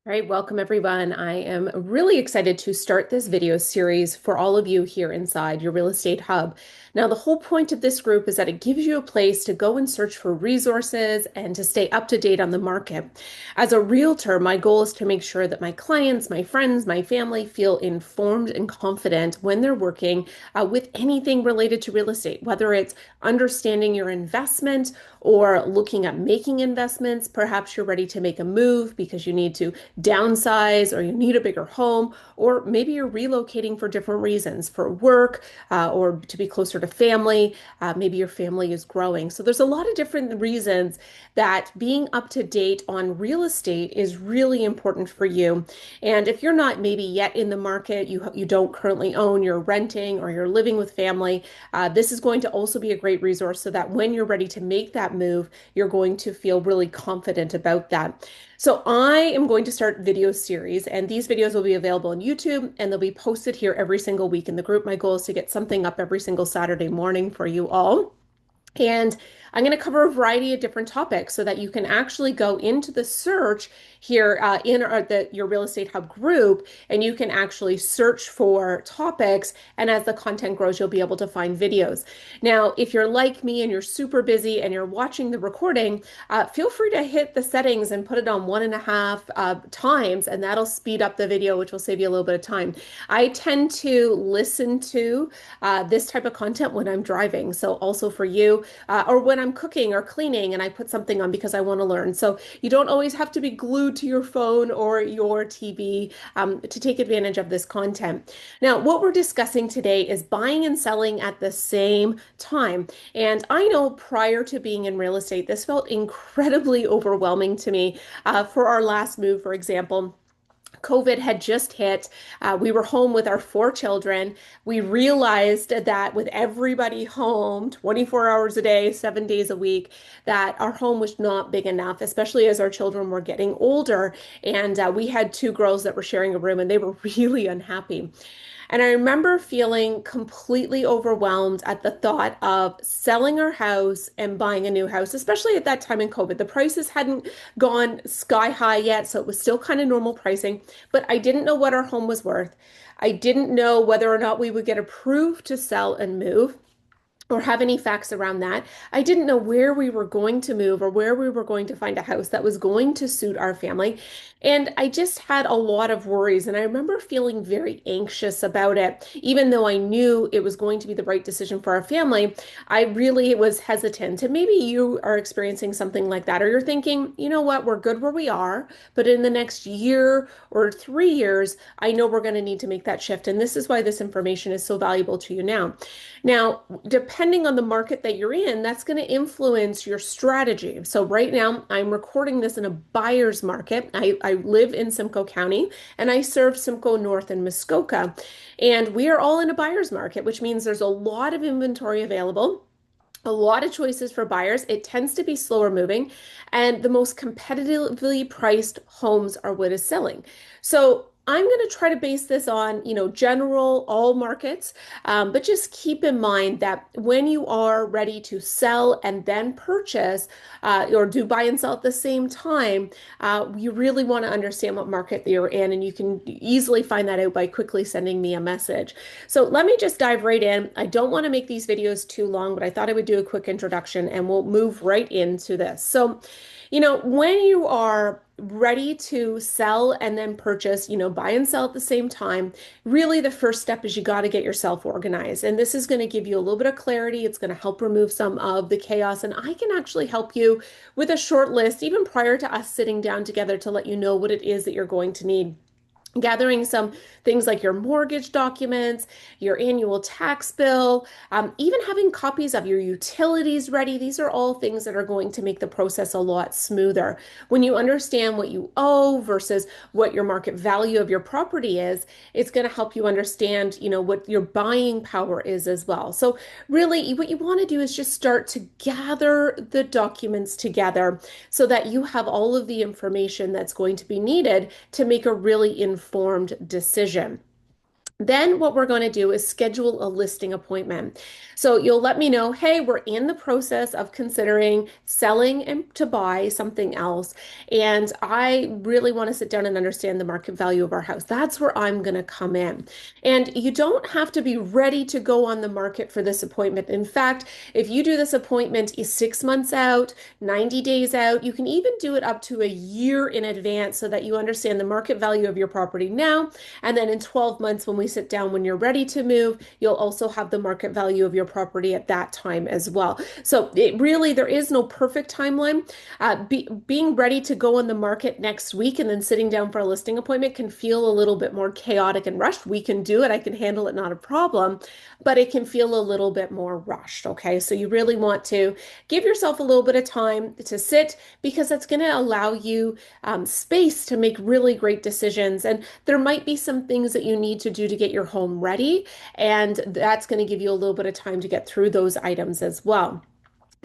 All right, welcome everyone. I am really excited to start this video series for all of you here inside your real estate hub. Now, the whole point of this group is that it gives you a place to go and search for resources and to stay up to date on the market. As a realtor, my goal is to make sure that my clients, my friends, my family feel informed and confident when they're working with anything related to real estate, whether it's understanding your investment or looking at making investments. Perhaps you're ready to make a move because you need to downsize or you need a bigger home, or maybe you're relocating for different reasons, for work or to be closer to family. Maybe your family is growing. So there's a lot of different reasons that being up to date on real estate is really important for you. And if you're not maybe yet in the market, you don't currently own, you're renting or you're living with family, this is going to also be a great resource so that when you're ready to make that move, you're going to feel really confident about that. So I am going to start video series, and these videos will be available on YouTube and they'll be posted here every single week in the group. My goal is to get something up every single Saturday morning for you all. And I'm going to cover a variety of different topics so that you can actually go into the search here in your real estate hub group, and you can actually search for topics. And as the content grows, you'll be able to find videos. Now, if you're like me and you're super busy and you're watching the recording, feel free to hit the settings and put it on 1.5 times, and that'll speed up the video, which will save you a little bit of time. I tend to listen to this type of content when I'm driving. So also for you, or when I'm cooking or cleaning and I put something on because I want to learn. So you don't always have to be glued to your phone or your TV to take advantage of this content. Now, what we're discussing today is buying and selling at the same time. And I know prior to being in real estate, this felt incredibly overwhelming to me. For our last move, for example, COVID had just hit. We were home with our 4 children. We realized that with everybody home 24 hours a day, 7 days a week, that our home was not big enough, especially as our children were getting older. And we had 2 girls that were sharing a room, and they were really unhappy. And I remember feeling completely overwhelmed at the thought of selling our house and buying a new house, especially at that time in COVID. The prices hadn't gone sky high yet, so it was still kind of normal pricing, but I didn't know what our home was worth. I didn't know whether or not we would get approved to sell and move or have any facts around that. I didn't know where we were going to move or where we were going to find a house that was going to suit our family. And I just had a lot of worries. And I remember feeling very anxious about it. Even though I knew it was going to be the right decision for our family, I really was hesitant. And maybe you are experiencing something like that, or you're thinking, you know what, we're good where we are, but in the next year or 3 years, I know we're going to need to make that shift. And this is why this information is so valuable to you now. Now, depending on the market that you're in, that's going to influence your strategy. So right now, I'm recording this in a buyer's market. I live in Simcoe County and I serve Simcoe North and Muskoka. And we are all in a buyer's market, which means there's a lot of inventory available. A lot of choices for buyers. It tends to be slower moving, and the most competitively priced homes are what is selling. So I'm going to try to base this on, general all markets, but just keep in mind that when you are ready to sell and then purchase, or do buy and sell at the same time, you really want to understand what market you're in, and you can easily find that out by quickly sending me a message. So let me just dive right in. I don't want to make these videos too long, but I thought I would do a quick introduction and we'll move right into this. So, when you are ready to sell and then purchase, buy and sell at the same time, really the first step is you got to get yourself organized. And this is going to give you a little bit of clarity. It's going to help remove some of the chaos. And I can actually help you with a short list, even prior to us sitting down together, to let you know what it is that you're going to need. Gathering some things like your mortgage documents, your annual tax bill, even having copies of your utilities ready. These are all things that are going to make the process a lot smoother. When you understand what you owe versus what your market value of your property is, it's going to help you understand, what your buying power is as well. So really what you want to do is just start to gather the documents together so that you have all of the information that's going to be needed to make a really informed decision. Then what we're going to do is schedule a listing appointment. So you'll let me know, hey, we're in the process of considering selling and to buy something else. And I really want to sit down and understand the market value of our house. That's where I'm going to come in. And you don't have to be ready to go on the market for this appointment. In fact, if you do this appointment is 6 months out, 90 days out, you can even do it up to a year in advance so that you understand the market value of your property now. And then in 12 months, when we sit down, when you're ready to move, you'll also have the market value of your property at that time as well. So it really, there is no perfect timeline. Being ready to go on the market next week and then sitting down for a listing appointment can feel a little bit more chaotic and rushed. We can do it. I can handle it, not a problem, but it can feel a little bit more rushed. Okay. So you really want to give yourself a little bit of time to sit because that's going to allow you space to make really great decisions. And there might be some things that you need to do to get your home ready, and that's going to give you a little bit of time to get through those items as well.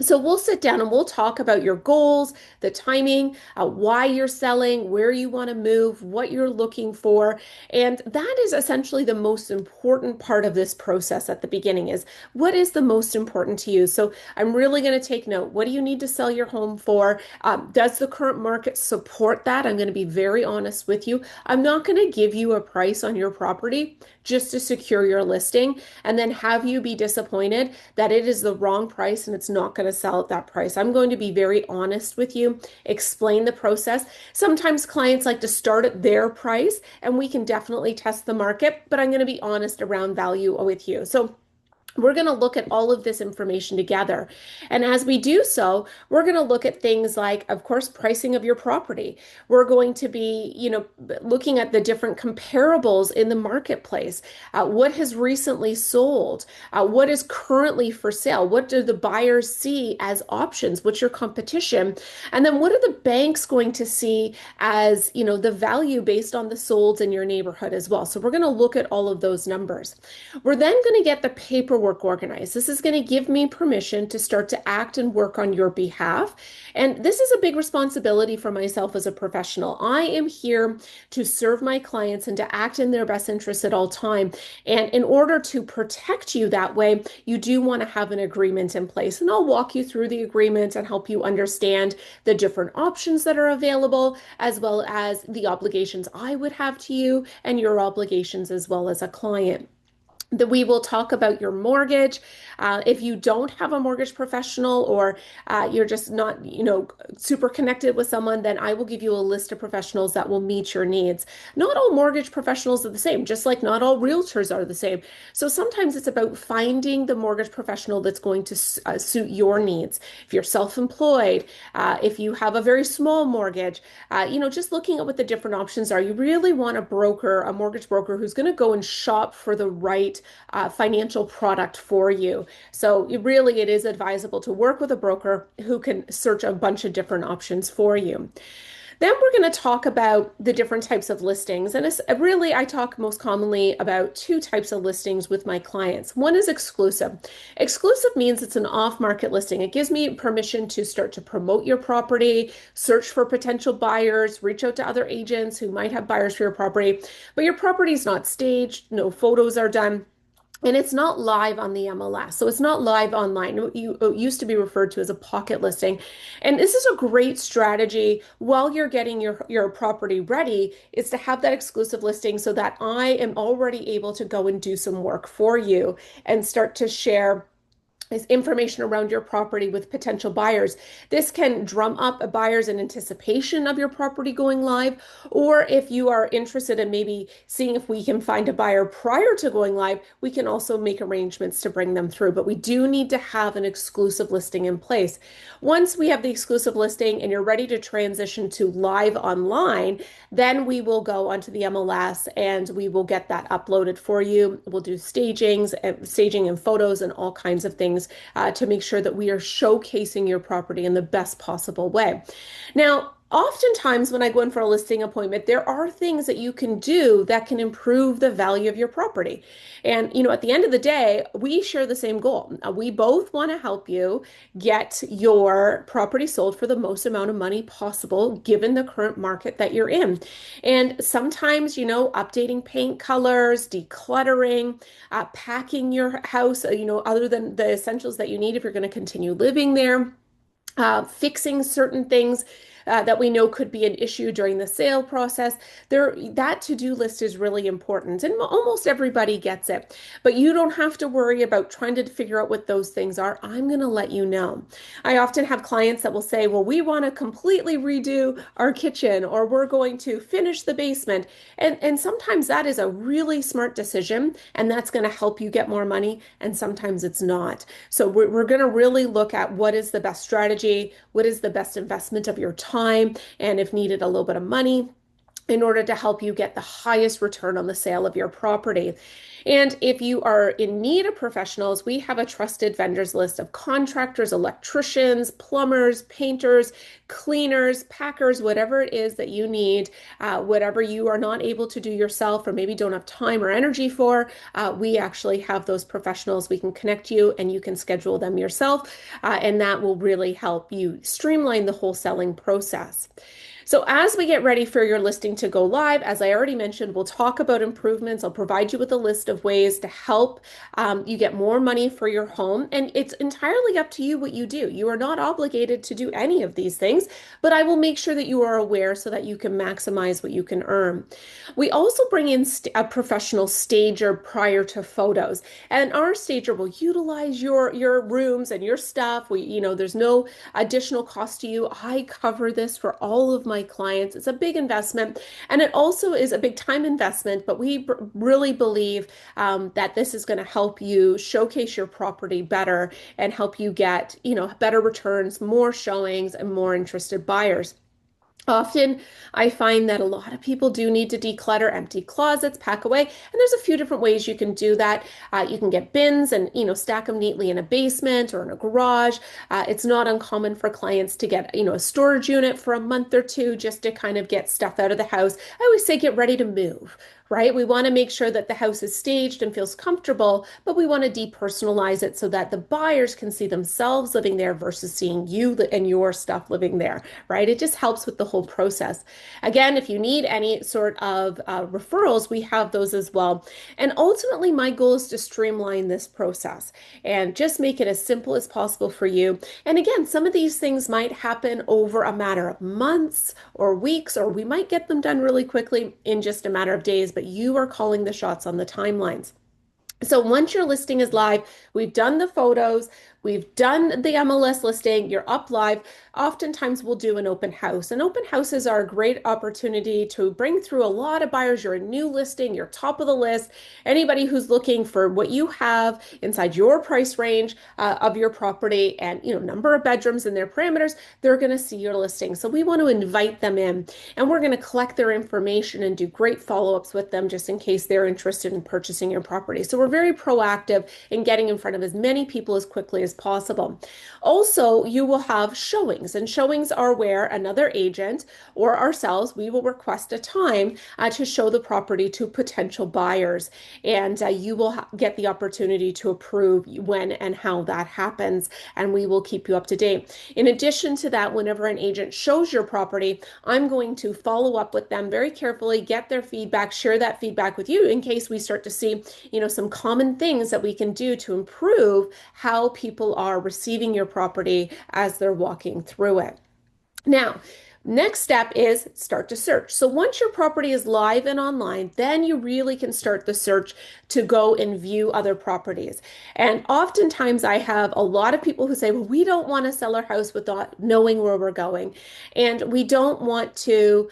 So we'll sit down and we'll talk about your goals, the timing, why you're selling, where you want to move, what you're looking for. And that is essentially the most important part of this process at the beginning is what is the most important to you? So I'm really going to take note. What do you need to sell your home for? Does the current market support that? I'm going to be very honest with you. I'm not going to give you a price on your property just to secure your listing and then have you be disappointed that it is the wrong price and it's not going to sell at that price. I'm going to be very honest with you, explain the process. Sometimes clients like to start at their price and we can definitely test the market, but I'm going to be honest around value with you. So we're going to look at all of this information together. And as we do so, we're going to look at things like, of course, pricing of your property. We're going to be, looking at the different comparables in the marketplace. What has recently sold? What is currently for sale? What do the buyers see as options? What's your competition? And then what are the banks going to see as, the value based on the solds in your neighborhood as well? So we're going to look at all of those numbers. We're then going to get the paperwork organized. This is going to give me permission to start to act and work on your behalf. And this is a big responsibility for myself as a professional. I am here to serve my clients and to act in their best interest at all time. And in order to protect you that way, you do want to have an agreement in place. And I'll walk you through the agreement and help you understand the different options that are available, as well as the obligations I would have to you and your obligations as well as a client. That we will talk about your mortgage. If you don't have a mortgage professional or you're just not, super connected with someone, then I will give you a list of professionals that will meet your needs. Not all mortgage professionals are the same, just like not all realtors are the same. So sometimes it's about finding the mortgage professional that's going to suit your needs. If you're self-employed, if you have a very small mortgage, just looking at what the different options are. You really want a mortgage broker who's going to go and shop for the right financial product for you. So it is advisable to work with a broker who can search a bunch of different options for you. Then we're going to talk about the different types of listings. And I talk most commonly about two types of listings with my clients. One is exclusive. Exclusive means it's an off-market listing. It gives me permission to start to promote your property, search for potential buyers, reach out to other agents who might have buyers for your property, but your property is not staged, no photos are done. And it's not live on the MLS. So it's not live online. It used to be referred to as a pocket listing. And this is a great strategy while you're getting your property ready, is to have that exclusive listing so that I am already able to go and do some work for you and start to share is information around your property with potential buyers. This can drum up buyers in anticipation of your property going live, or if you are interested in maybe seeing if we can find a buyer prior to going live, we can also make arrangements to bring them through. But we do need to have an exclusive listing in place. Once we have the exclusive listing and you're ready to transition to live online, then we will go onto the MLS and we will get that uploaded for you. We'll do staging and photos and all kinds of things to make sure that we are showcasing your property in the best possible way. Now, Oftentimes, when I go in for a listing appointment, there are things that you can do that can improve the value of your property. And, at the end of the day, we share the same goal. We both want to help you get your property sold for the most amount of money possible, given the current market that you're in. And sometimes, updating paint colors, decluttering, packing your house, other than the essentials that you need if you're going to continue living there, fixing certain things that we know could be an issue during the sale process. That to-do list is really important, and almost everybody gets it. But you don't have to worry about trying to figure out what those things are. I'm going to let you know. I often have clients that will say, well, we want to completely redo our kitchen, or we're going to finish the basement. And sometimes that is a really smart decision, and that's going to help you get more money, and sometimes it's not. So we're going to really look at what is the best strategy, what is the best investment of your time, and if needed, a little bit of money in order to help you get the highest return on the sale of your property. And if you are in need of professionals, we have a trusted vendors list of contractors, electricians, plumbers, painters, cleaners, packers, whatever it is that you need, whatever you are not able to do yourself or maybe don't have time or energy for, we actually have those professionals. We can connect you and you can schedule them yourself, and that will really help you streamline the whole selling process. So as we get ready for your listing to go live, as I already mentioned, we'll talk about improvements. I'll provide you with a list of ways to help you get more money for your home. And it's entirely up to you what you do. You are not obligated to do any of these things, but I will make sure that you are aware so that you can maximize what you can earn. We also bring in a professional stager prior to photos. And our stager will utilize your rooms and your stuff. There's no additional cost to you. I cover this for all of my clients. It's a big investment, and it also is a big time investment, but we really believe that this is going to help you showcase your property better and help you get, better returns, more showings, and more interested buyers. Often, I find that a lot of people do need to declutter empty closets, pack away, and there's a few different ways you can do that. You can get bins and stack them neatly in a basement or in a garage. It's not uncommon for clients to get a storage unit for a month or two just to kind of get stuff out of the house. I always say get ready to move. Right? We want to make sure that the house is staged and feels comfortable, but we want to depersonalize it so that the buyers can see themselves living there versus seeing you and your stuff living there, right? It just helps with the whole process. Again, if you need any sort of referrals, we have those as well. And ultimately, my goal is to streamline this process and just make it as simple as possible for you. And again, some of these things might happen over a matter of months or weeks, or we might get them done really quickly in just a matter of days, but you are calling the shots on the timelines. So once your listing is live, we've done the photos, we've done the MLS listing, you're up live. Oftentimes we'll do an open house. And open houses are a great opportunity to bring through a lot of buyers. You're a new listing, you're top of the list. Anybody who's looking for what you have inside your price range of your property and number of bedrooms and their parameters, they're going to see your listing. So we want to invite them in, and we're going to collect their information and do great follow-ups with them just in case they're interested in purchasing your property. So we're very proactive in getting in front of as many people as quickly as possible. Also, you will have showings, and showings are where another agent or ourselves, we will request a time to show the property to potential buyers, and you will get the opportunity to approve when and how that happens, and we will keep you up to date. In addition to that, whenever an agent shows your property, I'm going to follow up with them very carefully, get their feedback, share that feedback with you in case we start to see, some common things that we can do to improve how people are receiving your property as they're walking through it. Now, next step is start to search. So once your property is live and online, then you really can start the search to go and view other properties. And oftentimes I have a lot of people who say, well, we don't want to sell our house without knowing where we're going. And we don't want to,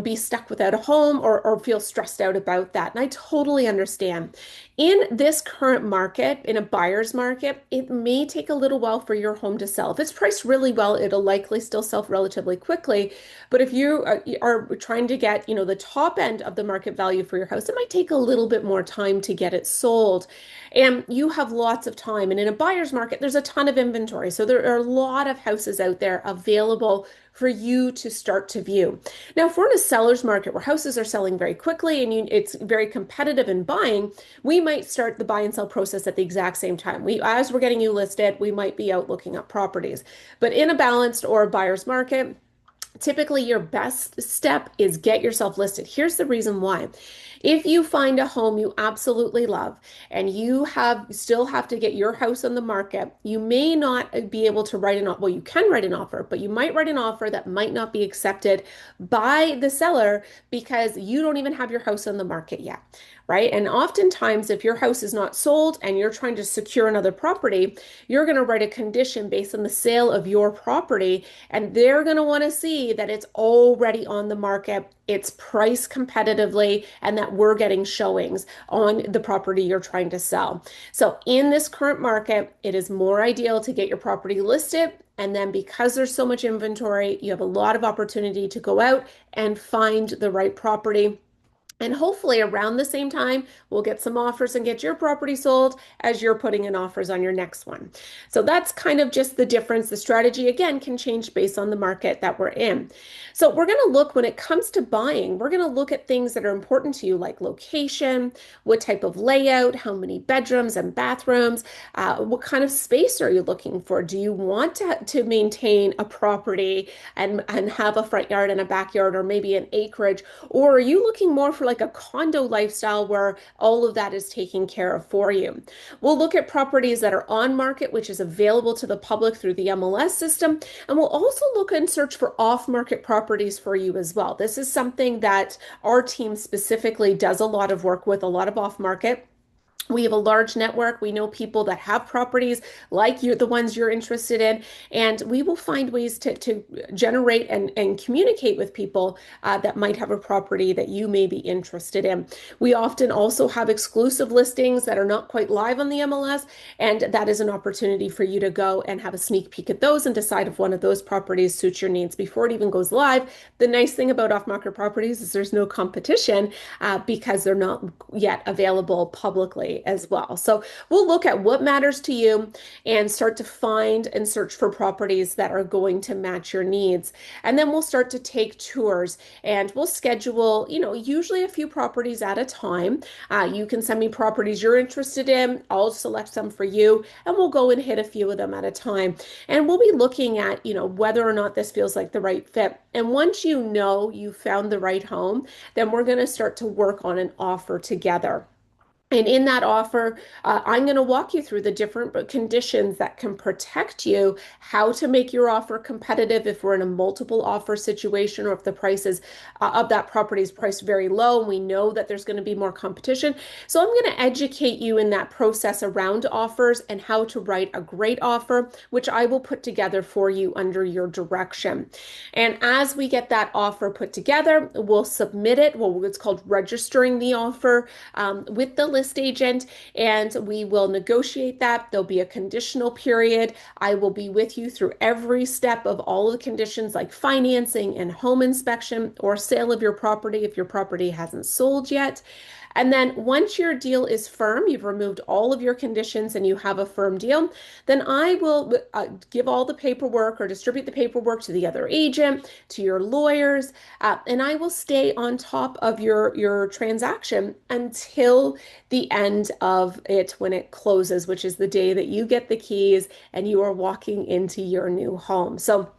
be stuck without a home or feel stressed out about that. And I totally understand. In this current market, in a buyer's market, it may take a little while for your home to sell. If it's priced really well, it'll likely still sell relatively quickly. But if you are trying to get, the top end of the market value for your house, it might take a little bit more time to get it sold. And you have lots of time. And in a buyer's market, there's a ton of inventory. So there are a lot of houses out there available for you to start to view. Now, if we're in a seller's market where houses are selling very quickly and it's very competitive in buying, we might start the buy and sell process at the exact same time. As we're getting you listed, we might be out looking up properties. But in a balanced or buyer's market, typically your best step is get yourself listed. Here's the reason why. If you find a home you absolutely love and you still have to get your house on the market, you may not be able to write an offer. Well, you can write an offer, but you might write an offer that might not be accepted by the seller because you don't even have your house on the market yet, right? And oftentimes, if your house is not sold and you're trying to secure another property, you're going to write a condition based on the sale of your property, and they're going to want to see that it's already on the market, it's priced competitively, and that we're getting showings on the property you're trying to sell. So in this current market, it is more ideal to get your property listed. And then because there's so much inventory, you have a lot of opportunity to go out and find the right property. And hopefully around the same time, we'll get some offers and get your property sold as you're putting in offers on your next one. So that's kind of just the difference. The strategy, again, can change based on the market that we're in. So we're going to look when it comes to buying, we're going to look at things that are important to you, like location, what type of layout, how many bedrooms and bathrooms, what kind of space are you looking for? Do you want to maintain a property and have a front yard and a backyard or maybe an acreage? Or are you looking more for like a condo lifestyle where all of that is taken care of for you? We'll look at properties that are on market, which is available to the public through the MLS system. And we'll also look and search for off-market properties for you as well. This is something that our team specifically does a lot of work with, a lot of off-market. We have a large network. We know people that have properties like the ones you're interested in, and we will find ways to generate and communicate with people that might have a property that you may be interested in. We often also have exclusive listings that are not quite live on the MLS, and that is an opportunity for you to go and have a sneak peek at those and decide if one of those properties suits your needs before it even goes live. The nice thing about off-market properties is there's no competition because they're not yet available publicly as well. So we'll look at what matters to you and start to find and search for properties that are going to match your needs. And then we'll start to take tours and we'll schedule, usually a few properties at a time. You can send me properties you're interested in. I'll select some for you and we'll go and hit a few of them at a time. And we'll be looking at, whether or not this feels like the right fit. And once you know you found the right home, then we're going to start to work on an offer together. And in that offer, I'm going to walk you through the different conditions that can protect you, how to make your offer competitive if we're in a multiple offer situation or if the prices of that property is priced very low and we know that there's going to be more competition. So I'm going to educate you in that process around offers and how to write a great offer, which I will put together for you under your direction. And as we get that offer put together, we'll submit it, what's called registering the offer with the list agent, and we will negotiate that. There'll be a conditional period. I will be with you through every step of all of the conditions like financing and home inspection or sale of your property if your property hasn't sold yet. And then once your deal is firm, you've removed all of your conditions and you have a firm deal, then I will give all the paperwork or distribute the paperwork to the other agent, to your lawyers, and I will stay on top of your transaction until the end of it when it closes, which is the day that you get the keys and you are walking into your new home. So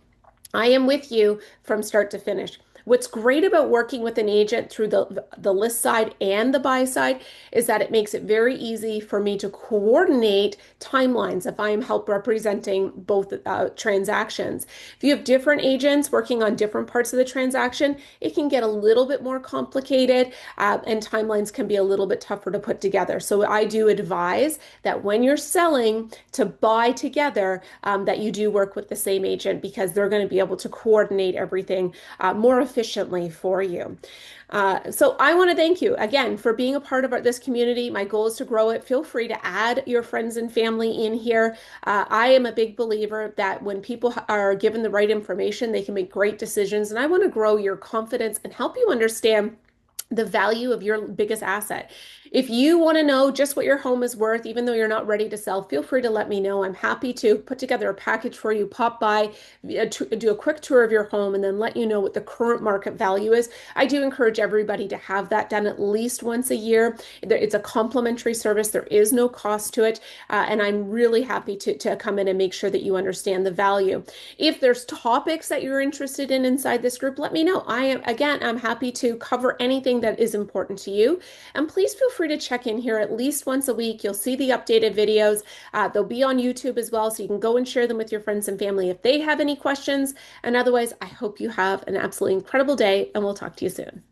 I am with you from start to finish. What's great about working with an agent through the list side and the buy side is that it makes it very easy for me to coordinate timelines if I am help representing both transactions. If you have different agents working on different parts of the transaction, it can get a little bit more complicated and timelines can be a little bit tougher to put together. So I do advise that when you're selling to buy together, that you do work with the same agent because they're going to be able to coordinate everything more efficiently for you. So I want to thank you again for being a part of this community. My goal is to grow it. Feel free to add your friends and family in here. I am a big believer that when people are given the right information, they can make great decisions. And I want to grow your confidence and help you understand the value of your biggest asset. If you want to know just what your home is worth, even though you're not ready to sell, feel free to let me know. I'm happy to put together a package for you, pop by, do a quick tour of your home, and then let you know what the current market value is. I do encourage everybody to have that done at least once a year. It's a complimentary service. There is no cost to it. And I'm really happy to come in and make sure that you understand the value. If there's topics that you're interested in inside this group, let me know. I'm happy to cover anything that is important to you. And please feel free to check in here at least once a week. You'll see the updated videos. They'll be on YouTube as well, so you can go and share them with your friends and family if they have any questions. And otherwise, I hope you have an absolutely incredible day, and we'll talk to you soon.